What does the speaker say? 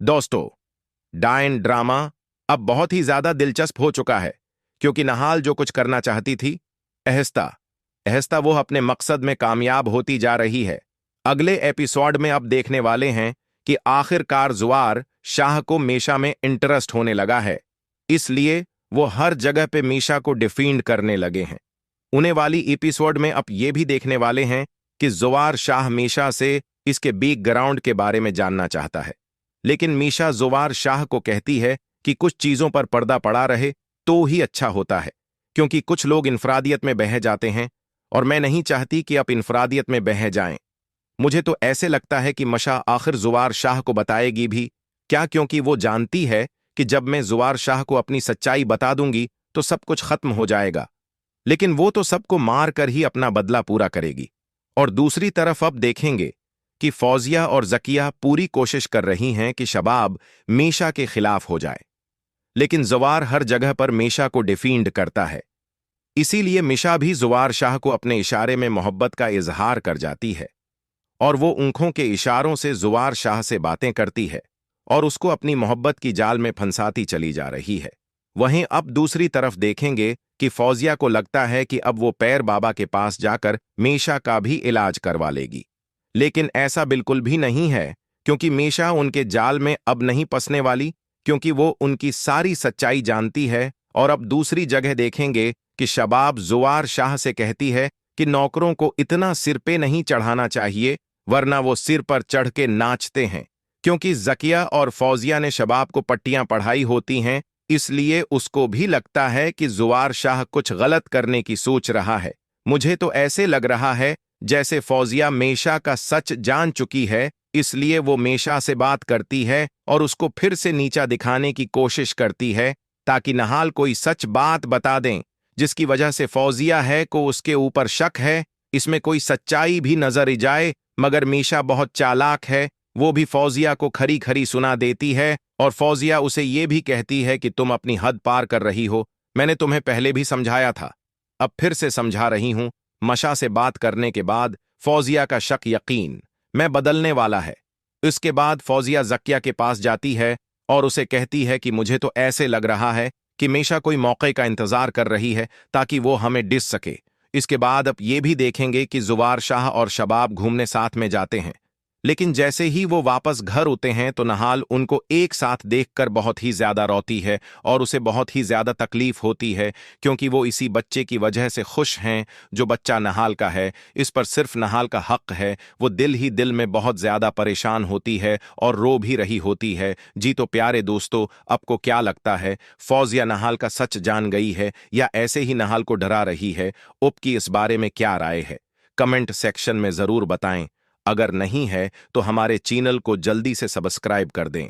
दोस्तों, डायन ड्रामा अब बहुत ही ज्यादा दिलचस्प हो चुका है क्योंकि नहाल जो कुछ करना चाहती थी, एहस्ता एहस्ता वो अपने मकसद में कामयाब होती जा रही है। अगले एपिसोड में अब देखने वाले हैं कि आखिरकार जुआर शाह को मीशा में इंटरेस्ट होने लगा है, इसलिए वो हर जगह पे मीशा को डिफींड करने लगे हैं। उन्हें वाली एपिसोड में अब ये भी देखने वाले हैं कि जुआर शाह मीशा से इसके बैकग्राउंड के बारे में जानना चाहता है, लेकिन मीशा जुवार शाह को कहती है कि कुछ चीजों पर पर्दा पड़ा रहे तो ही अच्छा होता है, क्योंकि कुछ लोग इंफरादियत में बह जाते हैं और मैं नहीं चाहती कि आप इंफरादियत में बह जाएं। मुझे तो ऐसे लगता है कि मशा आखिर जुवार शाह को बताएगी भी क्या, क्योंकि वो जानती है कि जब मैं जुवार शाह को अपनी सच्चाई बता दूंगी तो सब कुछ खत्म हो जाएगा, लेकिन वो तो सबको मार कर ही अपना बदला पूरा करेगी। और दूसरी तरफ अब देखेंगे कि फौजिया और जकिया पूरी कोशिश कर रही हैं कि शबाब मीशा के खिलाफ हो जाए, लेकिन जुवार हर जगह पर मीशा को डिफींड करता है। इसीलिए मीशा भी जुवार शाह को अपने इशारे में मोहब्बत का इजहार कर जाती है और वो आंखों के इशारों से जुवार शाह से बातें करती है और उसको अपनी मोहब्बत की जाल में फंसाती चली जा रही है। वहीं अब दूसरी तरफ देखेंगे कि फौजिया को लगता है कि अब वो पैर बाबा के पास जाकर मीशा का भी इलाज करवा लेगी, लेकिन ऐसा बिल्कुल भी नहीं है, क्योंकि मीशा उनके जाल में अब नहीं फंसने वाली, क्योंकि वो उनकी सारी सच्चाई जानती है। और अब दूसरी जगह देखेंगे कि शबाब जुवार शाह से कहती है कि नौकरों को इतना सिर पे नहीं चढ़ाना चाहिए, वरना वो सिर पर चढ़ के नाचते हैं। क्योंकि जकिया और फौजिया ने शबाब को पट्टियां पढ़ाई होती हैं, इसलिए उसको भी लगता है कि जुवार शाह कुछ गलत करने की सोच रहा है। मुझे तो ऐसे लग रहा है जैसे फौजिया मीशा का सच जान चुकी है, इसलिए वो मीशा से बात करती है और उसको फिर से नीचा दिखाने की कोशिश करती है, ताकि नहाल कोई सच बात बता दें, जिसकी वजह से फौजिया है को उसके ऊपर शक है, इसमें कोई सच्चाई भी नजर ही जाए। मगर मीशा बहुत चालाक है, वो भी फौजिया को खरी खरी सुना देती है और फौजिया उसे ये भी कहती है कि तुम अपनी हद पार कर रही हो, मैंने तुम्हें पहले भी समझाया था, अब फिर से समझा रही हूं। मशा से बात करने के बाद फौजिया का शक यकीन में बदलने वाला है। इसके बाद फौजिया जकिया के पास जाती है और उसे कहती है कि मुझे तो ऐसे लग रहा है कि मीशा कोई मौके का इंतजार कर रही है ताकि वो हमें डिस सके। इसके बाद अब ये भी देखेंगे कि जुवार शाह और शबाब घूमने साथ में जाते हैं, लेकिन जैसे ही वो वापस घर होते हैं तो नहाल उनको एक साथ देखकर बहुत ही ज्यादा रोती है और उसे बहुत ही ज्यादा तकलीफ होती है, क्योंकि वो इसी बच्चे की वजह से खुश हैं जो बच्चा नहाल का है। इस पर सिर्फ नहाल का हक है। वो दिल ही दिल में बहुत ज्यादा परेशान होती है और रो भी रही होती है। जी तो प्यारे दोस्तों, आपको क्या लगता है, फौजिया नहाल का सच जान गई है या ऐसे ही नहाल को डरा रही है? आपकी इस बारे में क्या राय है? कमेंट सेक्शन में जरूर बताएं। अगर नहीं है तो हमारे चैनल को जल्दी से सब्सक्राइब कर दें।